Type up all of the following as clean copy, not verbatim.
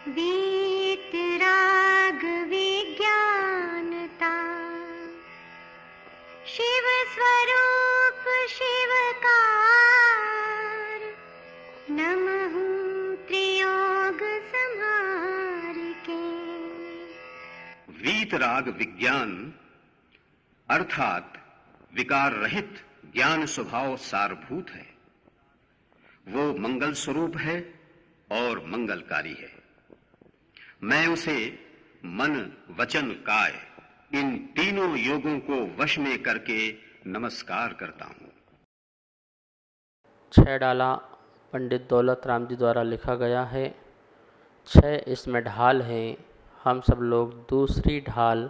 वीतराग विज्ञानता, शिव स्वरूप शिवकार, नमः त्रियोग संहार के। वीतराग विज्ञान अर्थात विकार रहित ज्ञान स्वभाव सारभूत है। वो मंगल स्वरूप है और मंगलकारी है। मैं उसे मन वचन काय इन तीनों योगों को वश में करके नमस्कार करता हूं। 6 डाला पंडित दौलत राम जी द्वारा लिखा गया है। 6 इसमें ढाल हैं। हम सब लोग दूसरी ढाल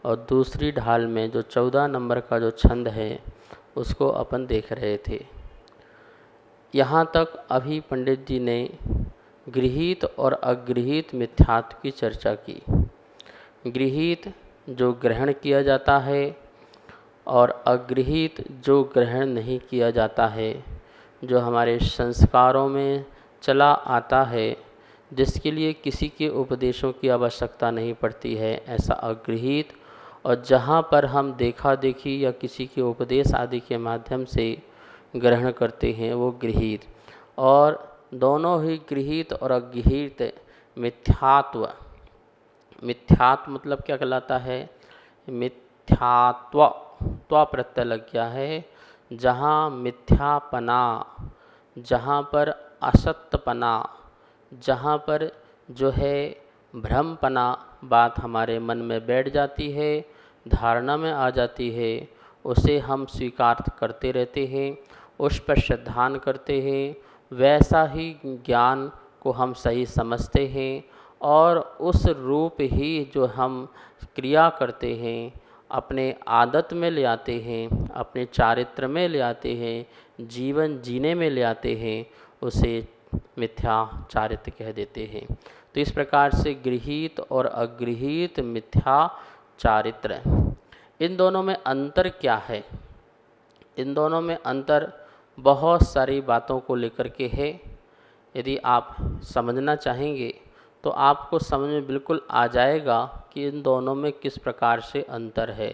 और दूसरी ढाल में जो 14 नंबर का जो छंद है उसको अपन देख रहे थे। यहाँ तक अभी पंडित जी ने गृहीत और अगृहीत मिथ्यात्व की चर्चा की। गृहीत जो ग्रहण किया जाता है और अगृहीत जो ग्रहण नहीं किया जाता है, जो हमारे संस्कारों में चला आता है, जिसके लिए किसी के उपदेशों की आवश्यकता नहीं पड़ती है, ऐसा अगृहीत। और जहाँ पर हम देखा देखी या किसी के उपदेश आदि के माध्यम से ग्रहण करते हैं वो गृहीत। और दोनों ही गृहीत और अगृहीत मिथ्यात्व। मिथ्यात्व मतलब क्या कहलाता है? मिथ्यात्व त्व प्रत्यय लग गया है। जहाँ मिथ्यापना, जहाँ पर असत्यपना, जहाँ पर जो है भ्रमपना बात हमारे मन में बैठ जाती है, धारणा में आ जाती है, उसे हम स्वीकार करते रहते हैं, उस पर श्रद्धान करते हैं। वैसा ही ज्ञान को हम सही समझते हैं और उस रूप ही जो हम क्रिया करते हैं अपने आदत में ले आते हैं, अपने चारित्र में ले आते हैं, जीवन जीने में ले आते हैं, उसे मिथ्या चारित्र कह देते हैं। तो इस प्रकार से गृहीत और अगृहीत मिथ्या चारित्र, इन दोनों में अंतर क्या है? इन दोनों में अंतर बहुत सारी बातों को लेकर के है। यदि आप समझना चाहेंगे तो आपको समझ में बिल्कुल आ जाएगा कि इन दोनों में किस प्रकार से अंतर है।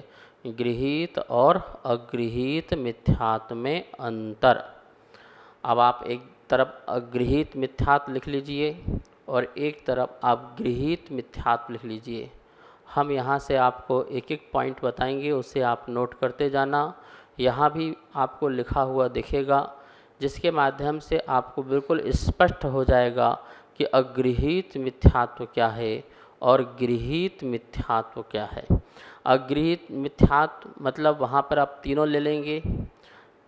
गृहीत और अगृहीत मिथ्यात्व में अंतर। अब आप एक तरफ अगृहीत मिथ्यात्व लिख लीजिए और एक तरफ आप गृहीत मिथ्यात्व लिख लीजिए। हम यहाँ से आपको एक एक पॉइंट बताएंगे, उसे आप नोट करते जाना। यहाँ भी आपको लिखा हुआ दिखेगा, जिसके माध्यम से आपको बिल्कुल स्पष्ट हो जाएगा कि अगृहीत मिथ्यात्व क्या है और गृहीत मिथ्यात्व क्या है। अगृहीत मिथ्यात्व मतलब वहाँ पर आप तीनों ले लेंगे।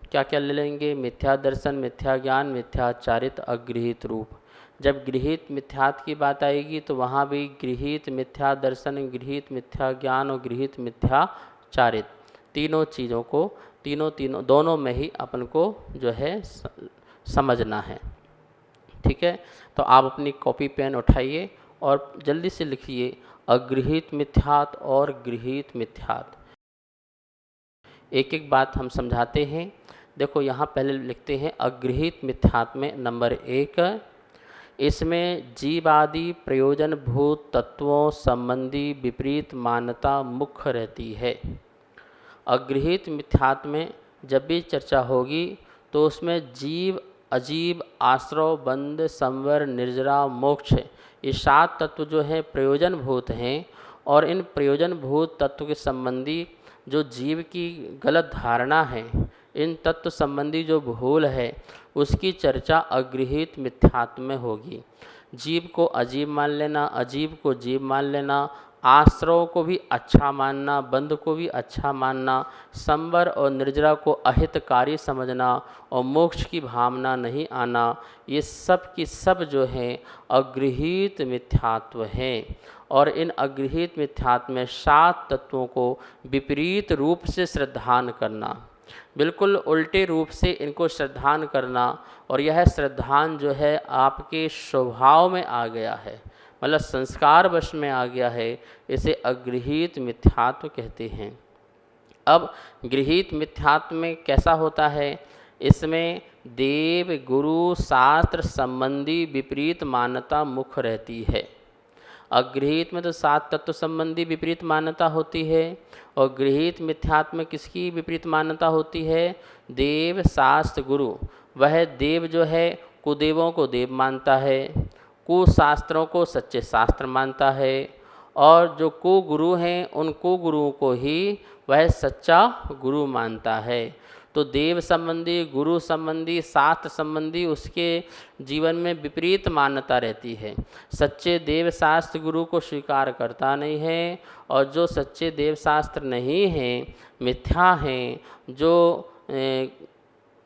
क्या क्या ले लेंगे? मिथ्या दर्शन, मिथ्या ज्ञान, मिथ्याचारित, अगृहीत रूप। जब गृहीत मिथ्यात्व की बात आएगी तो वहाँ भी गृहीत मिथ्या दर्शन, गृहीत मिथ्या ज्ञान और गृहीत मिथ्याचारित, तीनों चीज़ों को तीनों दोनों में ही अपन को जो है समझना है। ठीक है, तो आप अपनी कॉपी पेन उठाइए और जल्दी से लिखिए अगृहीत मिथ्यात्व और गृहीत मिथ्यात्व। एक एक बात हम समझाते हैं। देखो यहाँ पहले लिखते हैं अगृहीत मिथ्यात्व में नंबर 1, इसमें जीवादि प्रयोजन भूत तत्वों संबंधी विपरीत मान्यता मुख्य रहती है। अगृहीत मिथ्यात्व में जब भी चर्चा होगी तो उसमें जीव, अजीव, आश्रव, बंध, संवर, निर्जरा, मोक्ष, ये 7 तत्व जो है प्रयोजन भूत हैं। और इन प्रयोजन भूत तत्व के संबंधी जो जीव की गलत धारणा है, इन तत्व संबंधी जो भूल है, उसकी चर्चा अगृहीत मिथ्यात्व में होगी। जीव को अजीब मान लेना, अजीब को जीव मान लेना, आश्रव को भी अच्छा मानना, बंध को भी अच्छा मानना, संवर और निर्जरा को अहितकारी समझना और मोक्ष की भावना नहीं आना, ये सब की सब जो है अगृहीत मिथ्यात्व हैं। और इन अगृहीत मिथ्यात्व में 7 तत्वों को विपरीत रूप से श्रद्धान करना, बिल्कुल उल्टे रूप से इनको श्रद्धान करना, और यह श्रद्धान जो है आपके स्वभाव में आ गया है, मतलब संस्कार वश में आ गया है, इसे अगृहीत मिथ्यात्व कहते हैं। अब गृहीत मिथ्यात्व में कैसा होता है? इसमें देव, गुरु, शास्त्र संबंधी विपरीत मान्यता मुख्य रहती है। अगृहीत में तो 7 तत्व संबंधी विपरीत मान्यता होती है, और गृहीत मिथ्यात्व में किसकी विपरीत मान्यता होती है? देव शास्त्र गुरु। वह देव जो है कुदेवों को देव मानता है, कुशास्त्रों को सच्चे शास्त्र मानता है, और जो कुगुरु हैं उन कुगुरुओं को ही वह सच्चा गुरु मानता है। तो देव संबंधी, गुरु संबंधी, शास्त्र संबंधी उसके जीवन में विपरीत मान्यता रहती है। सच्चे देव शास्त्र गुरु को स्वीकार करता नहीं है, और जो सच्चे देव शास्त्र नहीं हैं, मिथ्या हैं, जो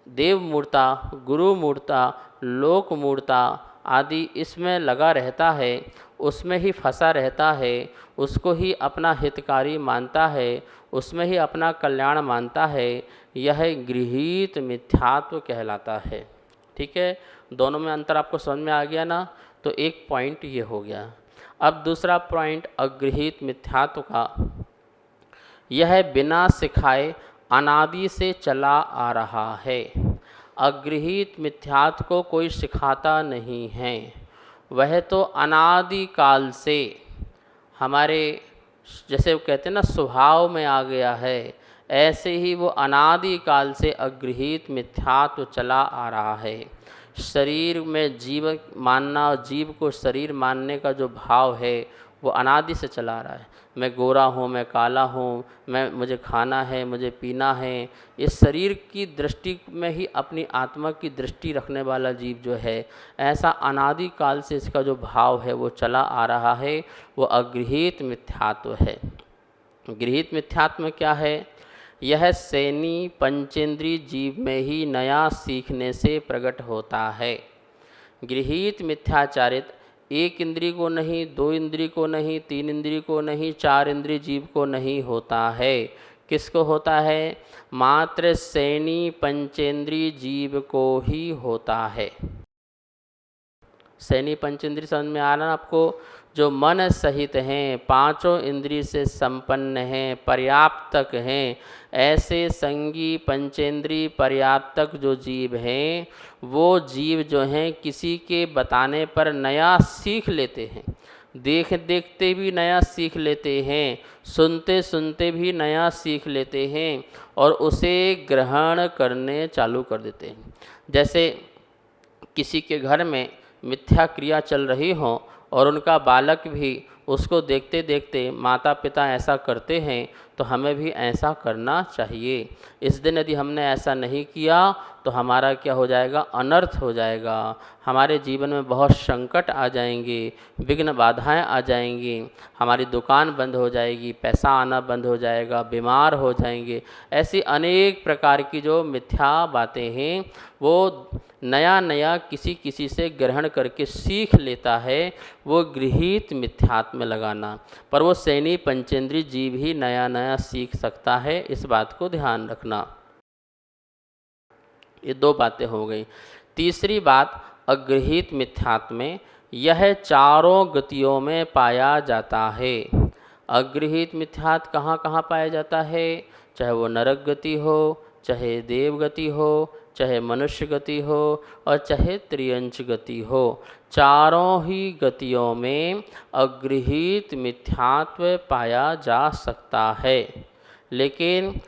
देव मूर्ता, गुरु मूर्ता, लोक मूर्ता आदि इसमें लगा रहता है, उसमें ही फंसा रहता है, उसको ही अपना हितकारी मानता है, उसमें ही अपना कल्याण मानता है, यह गृहीत मिथ्यात्व कहलाता है। ठीक है, दोनों में अंतर आपको समझ में आ गया ना? तो एक पॉइंट ये हो गया। अब दूसरा पॉइंट अगृहीत मिथ्यात्व का, यह बिना सिखाए अनादि से चला आ रहा है। अगृहीत मिथ्यात्व को कोई सिखाता नहीं है, वह तो अनादि काल से हमारे, जैसे वो कहते हैं ना, स्वभाव में आ गया है, ऐसे ही वो अनादि काल से अगृहीत मिथ्यात्व चला आ रहा है। शरीर में जीव मानना और जीव को शरीर मानने का जो भाव है वो अनादि से चला आ रहा है। मैं गोरा हूँ, मैं काला हूँ, मुझे खाना है, मुझे पीना है, इस शरीर की दृष्टि में ही अपनी आत्मा की दृष्टि रखने वाला जीव जो है, ऐसा अनादि काल से इसका जो भाव है वो चला आ रहा है, वो अगृहीत मिथ्यात्व है। गृहीत मिथ्यात्व में क्या है? यह सैनी पंचेंद्रीय जीव में ही नया सीखने से प्रकट होता है। गृहीत मिथ्याचारित एक इंद्रिय को नहीं, दो इंद्रिय को नहीं, तीन इंद्रिय को नहीं, चार इंद्रिय जीव को नहीं होता है। किसको होता है? मात्र सैनी पंचेंद्रीय जीव को ही होता है। सैनी पंचेंद्रिय समझ में आ रहा है आपको? जो मन सहित हैं, पांचों इंद्रिय से संपन्न हैं, पर्याप्तक हैं, ऐसे संगी पंचेंद्रिय पर्याप्तक जो जीव हैं, वो जीव जो हैं किसी के बताने पर नया सीख लेते हैं, देखते भी नया सीख लेते हैं, सुनते सुनते भी नया सीख लेते हैं, और उसे ग्रहण करने चालू कर देते हैं। जैसे किसी के घर में मिथ्या क्रिया चल रही हो और उनका बालक भी उसको देखते देखते माता पिता ऐसा करते हैं, तो हमें भी ऐसा करना चाहिए। इस दिन यदि हमने ऐसा नहीं किया तो हमारा क्या हो जाएगा? अनर्थ हो जाएगा, हमारे जीवन में बहुत संकट आ जाएंगे, विघ्न बाधाएं आ जाएंगी, हमारी दुकान बंद हो जाएगी, पैसा आना बंद हो जाएगा, बीमार हो जाएंगे। ऐसी अनेक प्रकार की जो मिथ्या बातें हैं वो नया नया किसी किसी से ग्रहण करके सीख लेता है, वो गृहीत मिथ्यात्व में लगाना। पर वो सैनी पंचेंद्रीय जीव ही नया नया सीख सकता है, इस बात को ध्यान रखना। ये दो बातें हो गई। तीसरी बात, अगृहीत मिथ्यात्व में यह चारों गतियों में पाया जाता है। अगृहीत मिथ्यात्व कहाँ कहाँ पाया जाता है? चाहे वो नरक गति हो, चाहे देव गति हो, चाहे मनुष्य गति हो, और चाहे त्रियंच गति हो, चारों ही गतियों में अगृहीत मिथ्यात्व पाया जा सकता है। लेकिन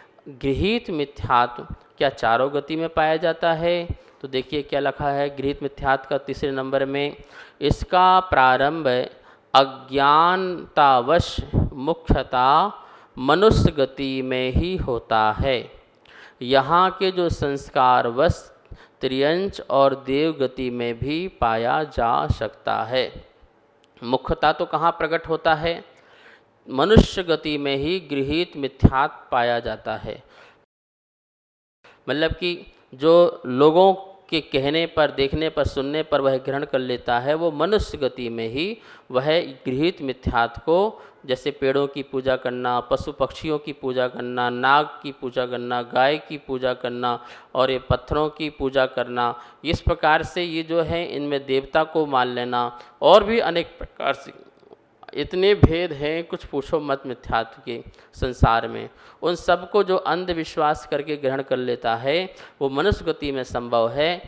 गृहीत मिथ्यात्व क्या चारों गति में पाया जाता है? तो देखिए क्या लिखा है गृहीत मिथ्यात्व का तीसरे नंबर में, इसका प्रारंभ अज्ञानतावश मुख्यतः मनुष्य गति में ही होता है। यहाँ के जो संस्कार वश त्रियंच और देव गति में भी पाया जा सकता है। मुख्यतः तो कहाँ प्रकट होता है? मनुष्य गति में ही गृहीत मिथ्यात्व पाया जाता है। मतलब कि जो लोगों के कहने पर, देखने पर, सुनने पर वह ग्रहण कर लेता है, वो मनुष्य गति में ही वह गृहीत मिथ्यात्व को, जैसे पेड़ों की पूजा करना, पशु पक्षियों की पूजा करना, नाग की पूजा करना, गाय की पूजा करना, और ये पत्थरों की पूजा करना, इस प्रकार से ये जो है इनमें देवता को मान लेना, और भी अनेक प्रकार से इतने भेद हैं, कुछ पूछो मत मिथ्यात्व के संसार में। उन सब को जो अंधविश्वास करके ग्रहण कर लेता है वो मनुष्य गति में संभव है।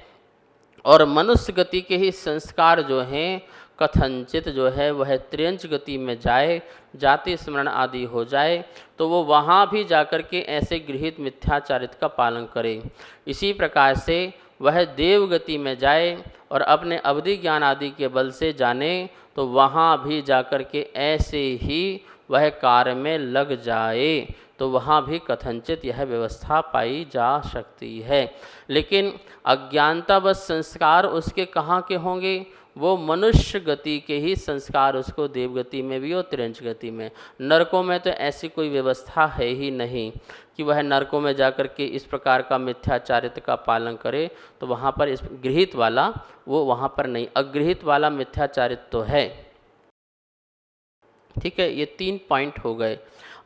और मनुष्य गति के ही संस्कार जो हैं कथनचित जो है वह त्र्यंच गति में जाए, जाति स्मरण आदि हो जाए, तो वो वहाँ भी जाकर के ऐसे गृहीत मिथ्याचारित का पालन करे। इसी प्रकार से वह देव गति में जाए और अपने अवधि ज्ञान आदि के बल से जाने, तो वहाँ भी जाकर के ऐसे ही वह कार्य में लग जाए, तो वहाँ भी कथनचित यह व्यवस्था पाई जा सकती है। लेकिन अज्ञानतावश संस्कार उसके कहाँ के होंगे? वो मनुष्य गति के ही संस्कार उसको देवगति में भी और त्रिंच गति में। नरकों में तो ऐसी कोई व्यवस्था है ही नहीं कि वह नरकों में जाकर के इस प्रकार का मिथ्याचारित का पालन करे, तो वहाँ पर इस गृहीत वाला वो वहाँ पर नहीं, अगृहीत वाला मिथ्याचारित तो है। ठीक है, ये 3 पॉइंट हो गए।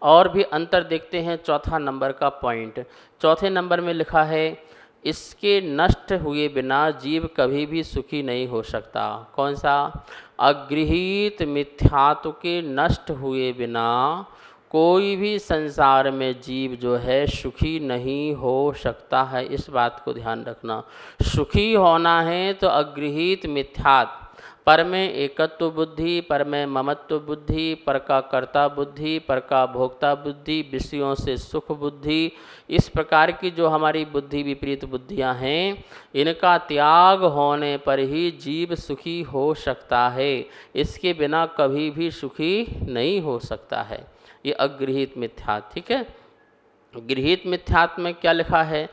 और भी अंतर देखते हैं, चौथा नंबर का पॉइंट। चौथे नंबर में लिखा है, इसके नष्ट हुए बिना जीव कभी भी सुखी नहीं हो सकता। कौन सा? अगृहीत मिथ्यात्व के नष्ट हुए बिना कोई भी संसार में जीव जो है सुखी नहीं हो सकता है। इस बात को ध्यान रखना। सुखी होना है तो अगृहीत मिथ्यात्व, पर में एकत्व बुद्धि, पर में ममत्व बुद्धि, पर का कर्ता बुद्धि, पर का भोक्ता बुद्धि, विषयों से सुख बुद्धि, इस प्रकार की जो हमारी बुद्धि विपरीत बुद्धियां हैं, इनका त्याग होने पर ही जीव सुखी हो सकता है। इसके बिना कभी भी सुखी नहीं हो सकता है। ये अगृहीत मिथ्यात्व। ठीक है, गृहीत मिथ्यात्व में क्या लिखा है?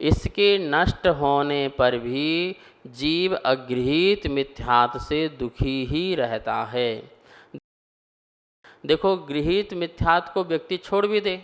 इसके नष्ट होने पर भी जीव अगृहीत मिथ्यात्व से दुखी ही रहता है। देखो, गृहीत मिथ्यात्व को व्यक्ति छोड़ भी दे,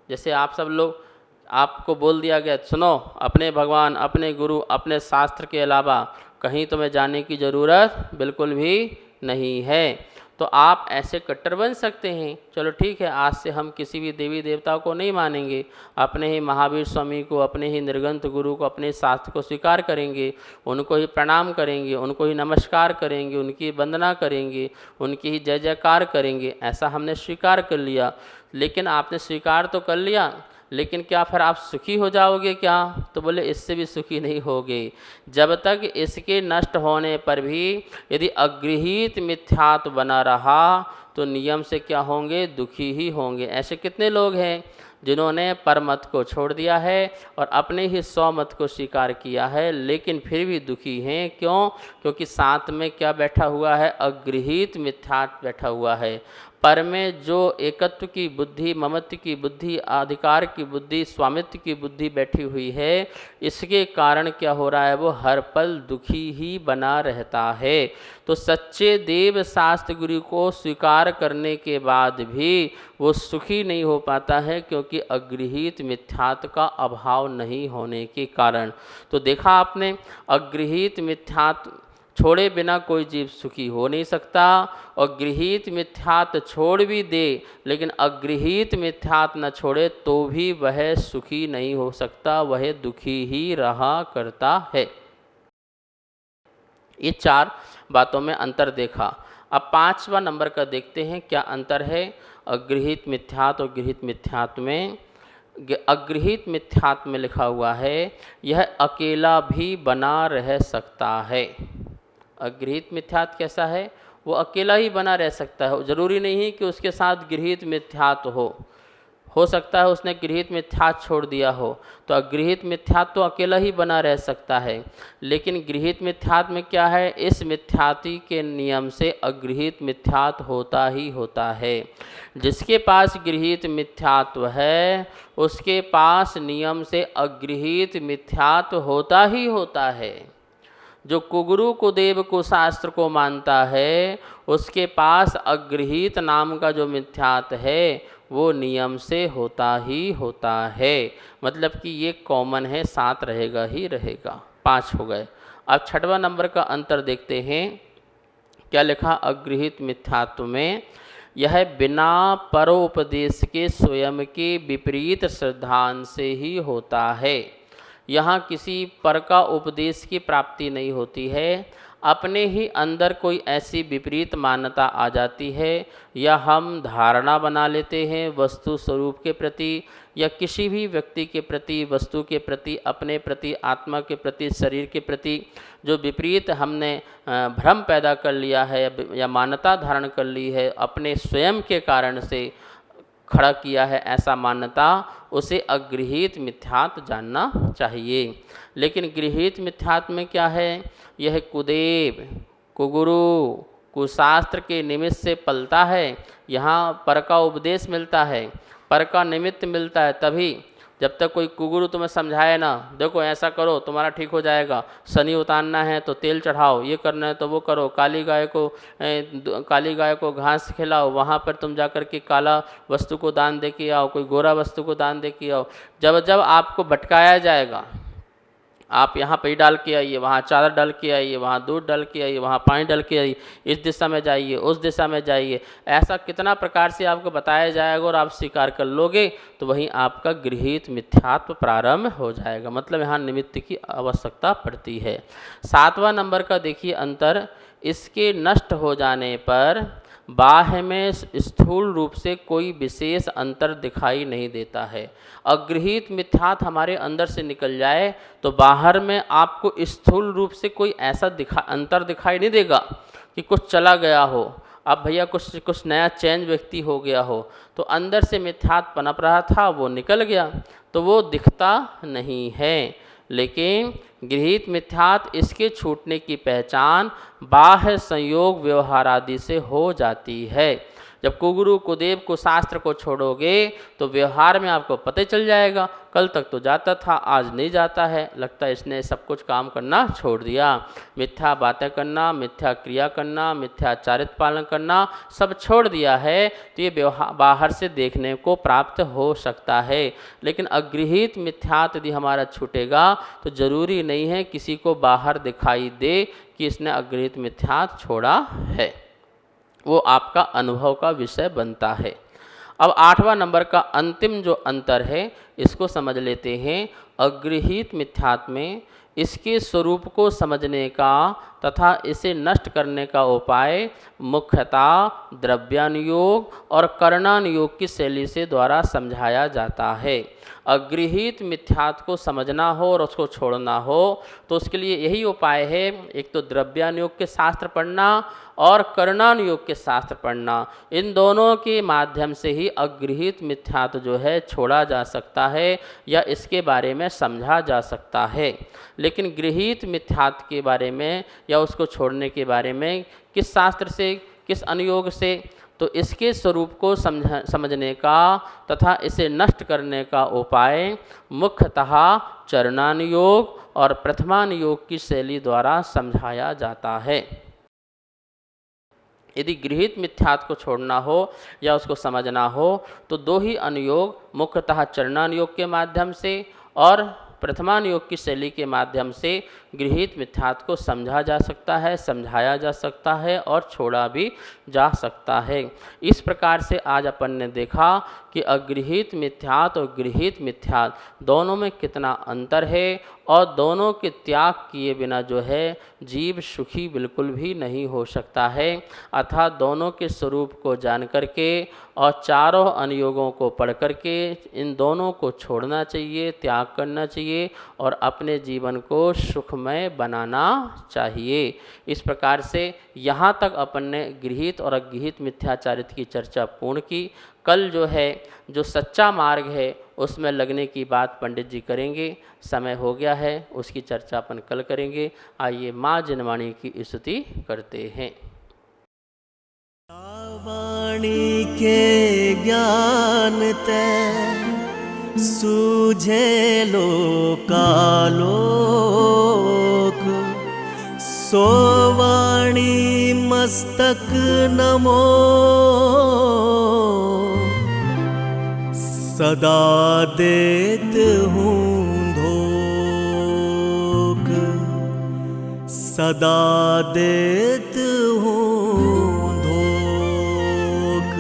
जैसे आप सब लोग, आपको बोल दिया गया सुनो, अपने भगवान, अपने गुरु, अपने शास्त्र के अलावा कहीं तुम्हें जाने की ज़रूरत बिल्कुल भी नहीं है, तो आप ऐसे कट्टर बन सकते हैं। चलो ठीक है, आज से हम किसी भी देवी देवता को नहीं मानेंगे, अपने ही महावीर स्वामी को, अपने ही निर्गंत गुरु को, अपने शास्त्र को स्वीकार करेंगे, उनको ही प्रणाम करेंगे, उनको ही नमस्कार करेंगे, उनकी वंदना करेंगे, उनकी ही जय जयकार करेंगे। ऐसा हमने स्वीकार कर लिया। लेकिन आपने स्वीकार तो कर लिया, लेकिन क्या फिर आप सुखी हो जाओगे क्या? तो बोले इससे भी सुखी नहीं होगे। जब तक इसके नष्ट होने पर भी यदि अगृहीत मिथ्यात्व बना रहा, तो नियम से क्या होंगे? दुखी ही होंगे। ऐसे कितने लोग हैं जिन्होंने परमत को छोड़ दिया है और अपने ही स्वमत को स्वीकार किया है, लेकिन फिर भी दुखी हैं। क्यों? क्योंकि साथ में क्या बैठा हुआ है? अगृहीत मिथ्यात्व बैठा हुआ है। पर में जो एकत्व की बुद्धि, ममत्व की बुद्धि, अधिकार की बुद्धि, स्वामित्व की बुद्धि बैठी हुई है, इसके कारण क्या हो रहा है? वो हर पल दुखी ही बना रहता है। तो सच्चे देव शास्त्र गुरु को स्वीकार करने के बाद भी वो सुखी नहीं हो पाता है, क्योंकि अगृहीत मिथ्यात्व का अभाव नहीं होने के कारण। तो देखा आपने, अगृहीत मिथ्यात्व छोड़े बिना कोई जीव सुखी हो नहीं सकता, और गृहीत मिथ्यात्व छोड़ भी दे लेकिन अगृहीत मिथ्यात्व न छोड़े तो भी वह सुखी नहीं हो सकता, वह दुखी ही रहा करता है। ये 4 बातों में अंतर देखा। अब 5वां नंबर का देखते हैं क्या अंतर है अगृहीत मिथ्यात्व और गृहीत मिथ्यात्व में। अगृहीत मिथ्यात्व में लिखा हुआ है, यह अकेला भी बना रह सकता है। अगृहीत मिथ्यात्व कैसा है? वो अकेला ही बना रह सकता है। ज़रूरी नहीं है कि उसके साथ गृहीत मिथ्यात्व हो सकता है उसने गृहीत मिथ्यात्व छोड़ दिया हो, तो अगृहीत मिथ्यात्व तो अकेला ही बना रह सकता है। लेकिन गृहीत मिथ्यात्व में क्या है? इस मिथ्यात्व के नियम से अगृहीत मिथ्यात्व होता ही होता है। जिसके पास गृहीत मिथ्यात्व है उसके पास नियम से अगृहीत मिथ्यात्व होता ही होता है। जो कुगुरु कुदेव को शास्त्र को मानता है उसके पास अगृहीत नाम का जो मिथ्यात्व है वो नियम से होता ही होता है। मतलब कि ये कॉमन है, 7 रहेगा ही रहेगा। 5 हो गए। अब 6वां नंबर का अंतर देखते हैं क्या लिखा अगृहीत मिथ्यात्व में। यह बिना परोपदेश के स्वयं के विपरीत सिद्धांत से ही होता है। यहाँ किसी पर का उपदेश की प्राप्ति नहीं होती है। अपने ही अंदर कोई ऐसी विपरीत मान्यता आ जाती है या हम धारणा बना लेते हैं वस्तु स्वरूप के प्रति या किसी भी व्यक्ति के प्रति, वस्तु के प्रति, अपने प्रति, आत्मा के प्रति, शरीर के प्रति जो विपरीत हमने भ्रम पैदा कर लिया है या मान्यता धारण कर ली है, अपने स्वयं के कारण से खड़ा किया है ऐसा मान्यता, उसे अगृहीत मिथ्यात्व जानना चाहिए। लेकिन गृहीत मिथ्यात्व में क्या है? यह कुदेव, कुगुरु, कुशास्त्र के निमित्त से पलता है। यहाँ पर का उपदेश मिलता है, पर का निमित्त मिलता है तभी। जब तक कोई कुगुरु तुम्हें समझाए ना, देखो ऐसा करो तुम्हारा ठीक हो जाएगा, शनि उतारना है तो तेल चढ़ाओ, ये करना है तो वो करो, काली गाय को घास खिलाओ, वहाँ पर तुम जाकर के काला वस्तु को दान दे के आओ, कोई गोरा वस्तु को दान दे के आओ। जब जब आपको भटकाया जाएगा, आप यहाँ पे डाल के आइए, वहाँ चादर डाल के आइए, वहाँ दूध डाल के आइए, वहाँ पानी डाल के आइए, इस दिशा में जाइए, उस दिशा में जाइए, ऐसा कितना प्रकार से आपको बताया जाएगा और आप स्वीकार कर लोगे तो वहीं आपका गृहीत मिथ्यात्व प्रारंभ हो जाएगा। मतलब यहाँ निमित्त की आवश्यकता पड़ती है। 7वां नंबर का देखिए अंतर, इसके नष्ट हो जाने पर बाह्य में स्थूल रूप से कोई विशेष अंतर दिखाई नहीं देता है। अगृहीत मिथ्यात्व हमारे अंदर से निकल जाए तो बाहर में आपको स्थूल रूप से कोई ऐसा अंतर दिखाई नहीं देगा कि कुछ चला गया हो, अब भैया कुछ नया चेंज व्यक्ति हो गया हो, तो अंदर से मिथ्यात्व पनप रहा था वो निकल गया तो वो दिखता नहीं है। लेकिन गृहीत मिथ्यात्व इसके छूटने की पहचान बाह्य संयोग व्यवहार आदि से हो जाती है। जब कुगुरु कुदेव को शास्त्र को छोड़ोगे तो व्यवहार में आपको पता चल जाएगा, कल तक तो जाता था आज नहीं जाता है, लगता है इसने सब कुछ काम करना छोड़ दिया। मिथ्या बातें करना, मिथ्या क्रिया करना, मिथ्याचारित पालन करना सब छोड़ दिया है, तो ये व्यवहार बाहर से देखने को प्राप्त हो सकता है। लेकिन अगृहीत मिथ्यात्व यदि हमारा छूटेगा तो जरूरी नहीं है किसी को बाहर दिखाई दे कि इसने अगृहीत मिथ्यात्व छोड़ा है, वो आपका अनुभव का विषय बनता है। अब 8वां नंबर का अंतिम जो अंतर है इसको समझ लेते हैं। अगृहीत मिथ्यात्व में इसके स्वरूप को समझने का तथा इसे नष्ट करने का उपाय मुख्यतः द्रव्यानुयोग और करणानुयोग की शैली से द्वारा समझाया जाता है। अगृहीत मिथ्यात्व को समझना हो और उसको छोड़ना हो तो उसके लिए यही उपाय है, एक तो द्रव्यानुयोग के शास्त्र पढ़ना और करणानुयोग के शास्त्र पढ़ना। इन दोनों के माध्यम से ही अगृहीत मिथ्यात्व जो है छोड़ा जा सकता है या इसके बारे में समझा जा सकता है। लेकिन गृहीत मिथ्यात्व के बारे में या उसको छोड़ने के बारे में किस शास्त्र से, किस अनुयोग से, तो इसके स्वरूप को समझने का तथा इसे नष्ट करने का उपाय मुख्यतः चरणानुयोग और प्रथमानुयोग की शैली द्वारा समझाया जाता है। यदि गृहीत मिथ्यात्व को छोड़ना हो या उसको समझना हो तो दो ही अनुयोग मुख्यतः चरणानुयोग के माध्यम से और प्रथमानुयोग की शैली के माध्यम से गृहीत मिथ्यात्व को समझा जा सकता है, समझाया जा सकता है और छोड़ा भी जा सकता है। इस प्रकार से आज अपन ने देखा कि अगृहीत मिथ्यात्व और गृहीत मिथ्यात्व दोनों में कितना अंतर है और दोनों के त्याग किए बिना जो है जीव सुखी बिल्कुल भी नहीं हो सकता है। अर्थात दोनों के स्वरूप को जान करके और चारों अनुयोगों को पढ़ करके इन दोनों को छोड़ना चाहिए, त्याग करना चाहिए और अपने जीवन को सुखमय बनाना चाहिए। इस प्रकार से यहाँ तक अपन ने गृहीत और अगृहीत मिथ्याचारित की चर्चा पूर्ण की। कल जो है जो सच्चा मार्ग है उसमें लगने की बात पंडित जी करेंगे, समय हो गया है, उसकी चर्चा अपन कल करेंगे। आइए माँ जिनवाणी की स्तुति करते हैं। वाणी के ज्ञान ते सूझे लोकालोक, सो वाणी मस्तक नमो, सदा देत हूँ धोख, सदा देत हूँ धोख।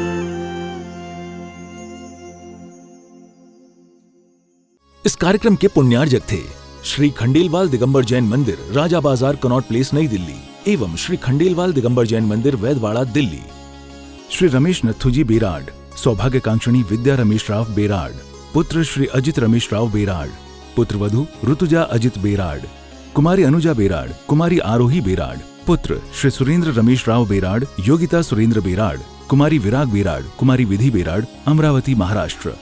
इस कार्यक्रम के पुण्यार्जक थे श्री खंडेलवाल दिगंबर जैन मंदिर, राजा बाजार, कनॉट प्लेस, नई दिल्ली। एवं श्री खंडेलवाल दिगंबर जैन मंदिर वैदवाड़ा दिल्ली। श्री रमेश नथुजी बेराड, सौभाग्यकांक्षिणी विद्या रमेश राव बेराड, पुत्र श्री अजित रमेश राव बेराड, पुत्र वधु ऋतुजा अजित बेराड, कुमारी अनुजा बेराड, कुमारी आरोही बेराड, पुत्र श्री सुरेंद्र रमेश राव बेराड, योगिता सुरेंद्र बेराड, कुमारी विराग बेराड, कुमारी विधि बेराड, अमरावती महाराष्ट्र।